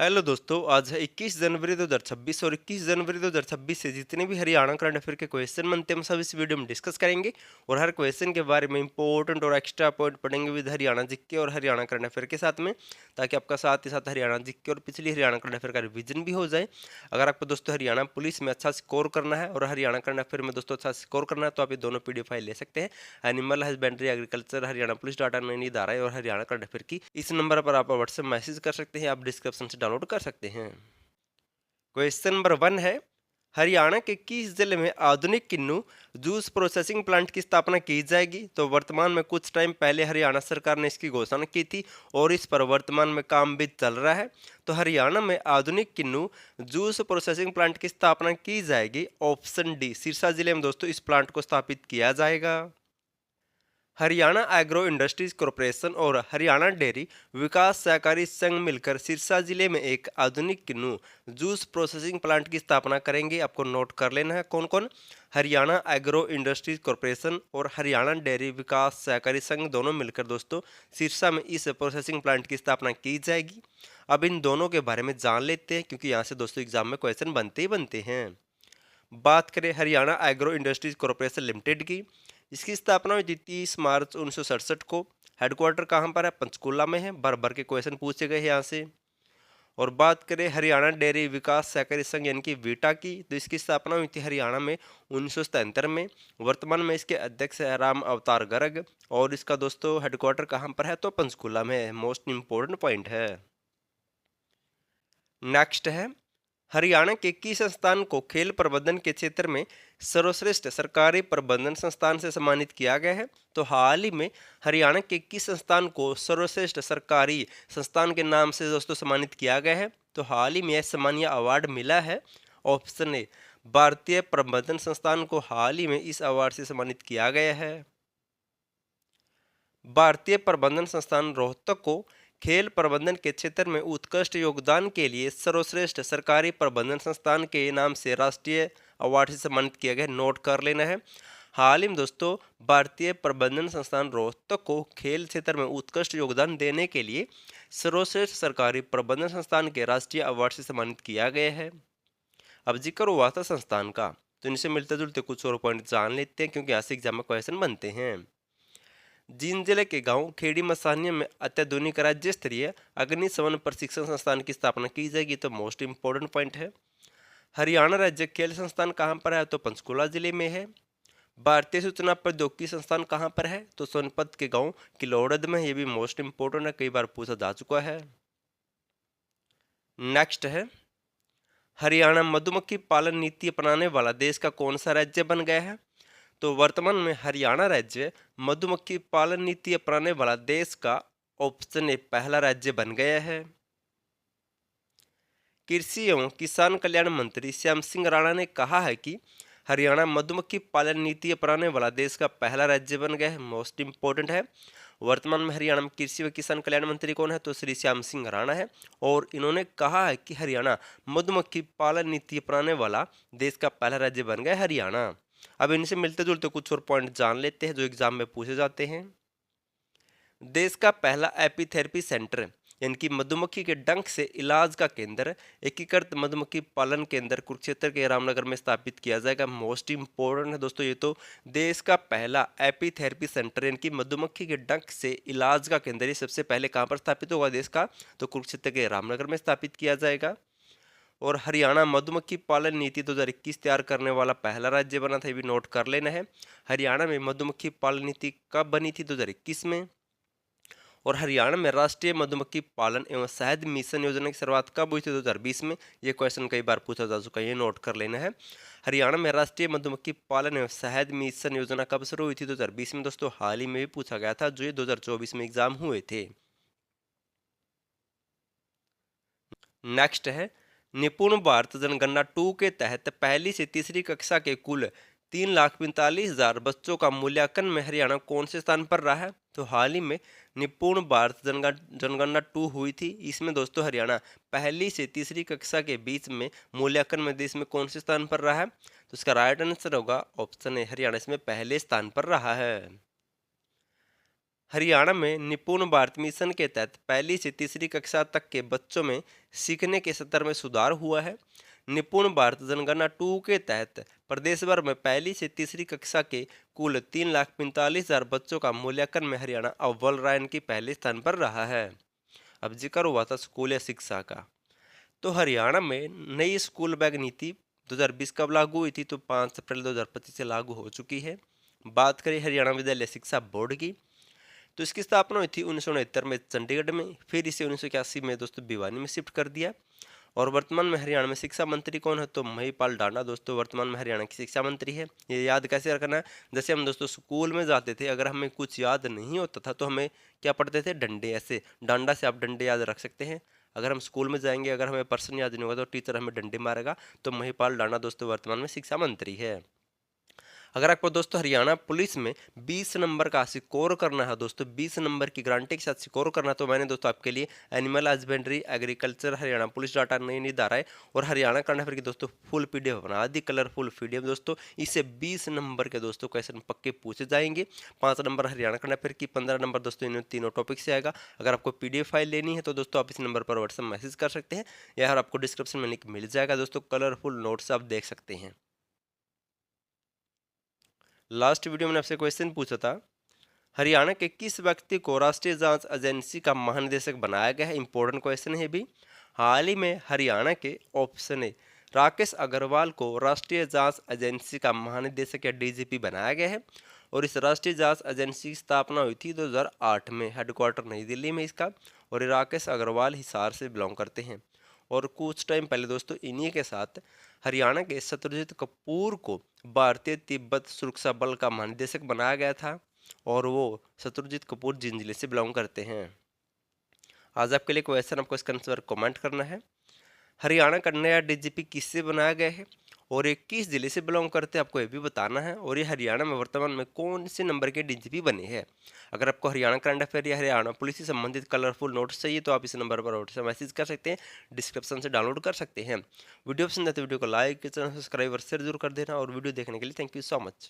Hello दोस्तों, आज है 21 जनवरी 2026 और 21 जनवरी 2026 से जितने भी हरियाणा करंट अफेयर के क्वेश्चन बनते हैं हम सब इस वीडियो में डिस्कस करेंगे। और हर क्वेश्चन के बारे में इंपॉर्टेंट और एक्स्ट्रा पॉइंट पढ़ेंगे विद हरियाणा जीके और हरियाणा करंट अफेयर के साथ में, ताकि आपका साथ ही साथ हरियाणा जीके और पिछली हरियाणा करंट अफेयर का रिवीजन भी हो जाए। अगर आपको दोस्तों हरियाणा पुलिस में अच्छा स्कोर करना है और हरियाणा करंट अफेयर में दोस्तों अच्छा स्कोर करना है तो आप ये दोनों पीडीएफ फाइल ले सकते हैं। Animal husbandry, agriculture, Haryana police data, नई धाराएं और हरियाणा करंट अफेयर की इस नंबर पर आप व्हाट्सएप मैसेज कर सकते हैं, आप डिस्क्रिप्शन से डाउनलोड कर सकते हैं। क्वेश्चन नंबर 1 है, हरियाणा के किस जिले में आधुनिक किन्नू जूस प्रोसेसिंग प्लांट की स्थापना की जाएगी? तो वर्तमान में कुछ टाइम पहले हरियाणा सरकार ने इसकी घोषणा की थी और इस पर वर्तमान में काम भी चल रहा है। तो हरियाणा में आधुनिक किन्नू जूस प्रोसेसिंग प्लांट की स्थापना की जाएगी। ऑप्शन डी, सिरसा जिले में दोस्तों इस प्लांट को स्थापित किया जाएगा। हरियाणा एग्रो इंडस्ट्रीज कॉरपोरेशन और हरियाणा डेयरी विकास सहकारी संघ मिलकर सिरसा जिले में एक आधुनिक किन्नू जूस प्रोसेसिंग प्लांट की स्थापना करेंगे। आपको नोट कर लेना है कौन कौन। हरियाणा एग्रो इंडस्ट्रीज कॉरपोरेशन और हरियाणा डेयरी विकास सहकारी संघ दोनों मिलकर दोस्तों सिरसा में इस प्रोसेसिंग प्लांट की स्थापना की जाएगी। अब इन दोनों के बारे में जान लेते हैं, क्योंकि यहाँ से दोस्तों एग्जाम में क्वेश्चन बनते ही बनते हैं। बात करें Haryana agro industries corporation limited की, इसकी स्थापना हुई थी 30 मार्च 1967 को। हेडक्वार्टर कहाँ पर है? पंचकूला में है। भर भर के क्वेश्चन पूछे गए यहाँ से। और बात करें हरियाणा डेयरी विकास सहकारी संघ यानी कि वीटा की, तो इसकी स्थापना हुई थी हरियाणा में 1977 में। वर्तमान में इसके अध्यक्ष है राम अवतार गर्ग और इसका दोस्तों हेडक्वार्टर कहाँ पर है? तो पंचकूला में है। मोस्ट इंपोर्टेंट पॉइंट है। नेक्स्ट है, हरियाणा के किस संस्थान को खेल प्रबंधन के क्षेत्र में सर्वश्रेष्ठ सरकारी प्रबंधन संस्थान से सम्मानित किया गया है? तो हाल ही में हरियाणा के किस संस्थान को सर्वश्रेष्ठ सरकारी संस्थान के नाम से दोस्तों सम्मानित किया गया है? तो हाल ही में यह सम्मानीय अवार्ड मिला है। ऑप्शन ए, भारतीय प्रबंधन संस्थान को हाल ही में इस अवार्ड से सम्मानित किया गया है। भारतीय प्रबंधन संस्थान रोहतक को खेल प्रबंधन के क्षेत्र में उत्कृष्ट योगदान के लिए सर्वश्रेष्ठ सरकारी प्रबंधन संस्थान के नाम से राष्ट्रीय अवार्ड से सम्मानित किया गया। नोट कर लेना है। हाल ही में दोस्तों भारतीय प्रबंधन संस्थान रोहतक को खेल क्षेत्र में उत्कृष्ट योगदान देने के लिए सर्वश्रेष्ठ सरकारी प्रबंधन संस्थान के राष्ट्रीय अवार्ड से सम्मानित किया गया है। अब जिक्र हुआ था संस्थान का, तो इनसे मिलते जुलते कुछ और पॉइंट जान लेते हैं, क्योंकि ऐसे एग्जाम में क्वेश्चन बनते हैं। जींद जिले के गांव खेड़ी मसानिया में अत्याधुनिक राज्य स्तरीय अग्निशमन प्रशिक्षण संस्थान की स्थापना की जाएगी। तो मोस्ट इंपोर्टेंट पॉइंट है। हरियाणा राज्य खेल संस्थान कहाँ पर है? तो पंचकूला जिले में है। भारतीय सूचना प्रौद्योगिकी संस्थान कहाँ पर है? तो सोनपत के गांव किलोड़द में। ये भी मोस्ट इंपोर्टेंट है, कई बार पूछा जा चुका है। नेक्स्ट है, हरियाणा मधुमक्खी पालन नीति अपनाने वाला देश का कौन सा राज्य बन गया है? तो वर्तमान में हरियाणा राज्य मधुमक्खी पालन नीति अपनाने वाला देश का ऑप्शन ए पहला राज्य बन गया है। कृषि एवं किसान कल्याण मंत्री श्याम सिंह राणा ने कहा है कि हरियाणा मधुमक्खी पालन नीति अपनाने वाला देश का पहला राज्य बन गया है। मोस्ट इंपोर्टेंट है। वर्तमान में हरियाणा में कृषि व किसान कल्याण मंत्री कौन है? तो श्री श्याम सिंह राणा है। और इन्होंने कहा है कि हरियाणा मधुमक्खी पालन नीति अपनाने वाला देश का पहला राज्य बन गया हरियाणा। अब इनसे मिलते जुलते कुछ और पॉइंट जान लेते हैं जो एग्जाम में पूछे जाते हैं। देश का पहला एपीथेरेपी सेंटर यानी कि मधुमक्खी के डंक से इलाज का केंद्र एकीकृत मधुमक्खी पालन केंद्र कुरुक्षेत्र के रामनगर में स्थापित किया जाएगा। मोस्ट इंपोर्टेंट है दोस्तों ये तो। देश का पहला एपीथेरेपी सेंटर यानी कि मधुमक्खी के डंक से इलाज का केंद्र ये सबसे पहले कहाँ पर स्थापित होगा देश का? तो कुरुक्षेत्र के रामनगर में स्थापित किया जाएगा। और हरियाणा मधुमक्खी पालन नीति 2021 तैयार करने वाला पहला राज्य बना था, ये भी नोट कर लेना है। हरियाणा में मधुमक्खी पालन नीति कब बनी थी? 2021 में। और हरियाणा में राष्ट्रीय मधुमक्खी पालन एवं शहद मिशन योजना की शुरुआत कब हुई थी? 2020 में। ये क्वेश्चन कई बार पूछा जा चुका है, ये नोट कर लेना है। हरियाणा में राष्ट्रीय मधुमक्खी पालन एवं शहद मिशन योजना कब शुरू हुई थी? 2020 में दोस्तों। हाल ही में भी पूछा गया था, जो ये 2024 में एग्जाम हुए थे। नेक्स्ट है, निपुण भारत जनगणना 2 के तहत पहली से तीसरी कक्षा के कुल 3,45,000 बच्चों का मूल्यांकन में हरियाणा कौन से स्थान पर रहा है? तो हाल ही में निपुण भारत जनगणना 2 हुई थी। इसमें दोस्तों हरियाणा पहली से तीसरी कक्षा के बीच में मूल्यांकन में देश में कौन से स्थान पर रहा है? तो इसका राइट आंसर होगा ऑप्शन ए, हरियाणा इसमें पहले स्थान पर रहा है। हरियाणा में निपुण भारत मिशन के तहत पहली से तीसरी कक्षा तक के बच्चों में सीखने के स्तर में सुधार हुआ है। निपुण भारत जनगणना 2 के तहत प्रदेश भर में पहली से तीसरी कक्षा के कुल 3,45,000 बच्चों का मूल्यांकन में हरियाणा अव्वल रैंक की पहले स्थान पर रहा है। अब जिक्र हुआ था स्कूल या शिक्षा का, तो हरियाणा में नई स्कूल बैग नीति 2020 कब लागू हुई थी, तो 5 अप्रैल 2025 से लागू हो चुकी है। बात करें हरियाणा विद्यालय शिक्षा बोर्ड की, तो इसकी स्थापना हुई थी 1969 में चंडीगढ़ में, फिर इसे 1981 में दोस्तों भिवानी में शिफ्ट कर दिया। और वर्तमान में हरियाणा में शिक्षा मंत्री कौन है, तो महिपाल डांडा दोस्तों वर्तमान में हरियाणा की शिक्षा मंत्री है। ये याद कैसे रखना है, जैसे हम दोस्तों स्कूल में जाते थे, अगर हमें कुछ याद नहीं होता था तो हमें क्या पढ़ते थे, डंडे, ऐसे डांडा से आप डंडे याद रख सकते हैं। अगर हम स्कूल में जाएंगे, अगर हमें पर्सन याद नहीं होगा तो टीचर हमें डंडे मारेगा। तो महिपाल डांडा दोस्तों वर्तमान में शिक्षा मंत्री है। अगर आपको दोस्तों हरियाणा पुलिस में 20 नंबर का स्कोर करना है दोस्तों, 20 नंबर की गारंटी के साथ स्कोर करना, तो मैंने दोस्तों आपके लिए animal husbandry agriculture Haryana police data नहीं धारा है और हरियाणा करंट अफेयर की दोस्तों फुल पीडीएफ बना दी, कलरफुल पीडीएफ दोस्तों। इससे 20 नंबर के दोस्तों क्वेश्चन पक्के पूछे जाएंगे। 5 नंबर हरियाणा करंट अफेयर की, 15 नंबर दोस्तों इन तीनों टॉपिक से आएगा। अगर आपको पीडीएफ फाइल लेनी है तो दोस्तों आप इस नंबर पर व्हाट्सएप मैसेज कर सकते हैं, या आपको डिस्क्रिप्शन में लिंक मिल जाएगा दोस्तों, कलरफुल नोट्स आप देख सकते हैं। लास्ट वीडियो में आपसे क्वेश्चन पूछा था, हरियाणा के किस व्यक्ति को राष्ट्रीय जांच एजेंसी का महानिदेशक बनाया गया है। इंपॉर्टेंट क्वेश्चन है भी। हाल ही में हरियाणा के ऑप्शन ए राकेश अग्रवाल को राष्ट्रीय जांच एजेंसी का महानिदेशक या डीजीपी बनाया गया है। और इस राष्ट्रीय जांच एजेंसी की स्थापना हुई थी 2008 में, हेडक्वार्टर नई दिल्ली में इसका। और ये राकेश अग्रवाल हिसार से बिलोंग करते हैं। और कुछ टाइम पहले दोस्तों इन्हीं के साथ हरियाणा के शत्रुजीत कपूर को भारतीय तिब्बत सुरक्षा बल का महानिदेशक बनाया गया था। और वो शत्रुजीत कपूर जिन जिले से बिलोंग करते हैं। आज आपके लिए क्वेश्चन, आपको इसका आंसर कमेंट करना है। हरियाणा का नया डीजीपी किससे बनाया गया है और ये किस जिले से बिलोंग करते हैं, आपको ये भी बताना है। और ये हरियाणा में वर्तमान में कौन से नंबर के डीजीपी बने हैं। अगर आपको हरियाणा करंट अफेयर या हरियाणा पुलिस से संबंधित कलरफुल नोट्स चाहिए तो आप इस नंबर पर व्हाट्सएप मैसेज कर सकते हैं, डिस्क्रिप्शन से डाउनलोड कर सकते हैं। वीडियो पसंद है तो वीडियो को लाइक, चैनल सब्सक्राइब और शेयर जरूर कर देना। और वीडियो देखने के लिए थैंक यू सो मच।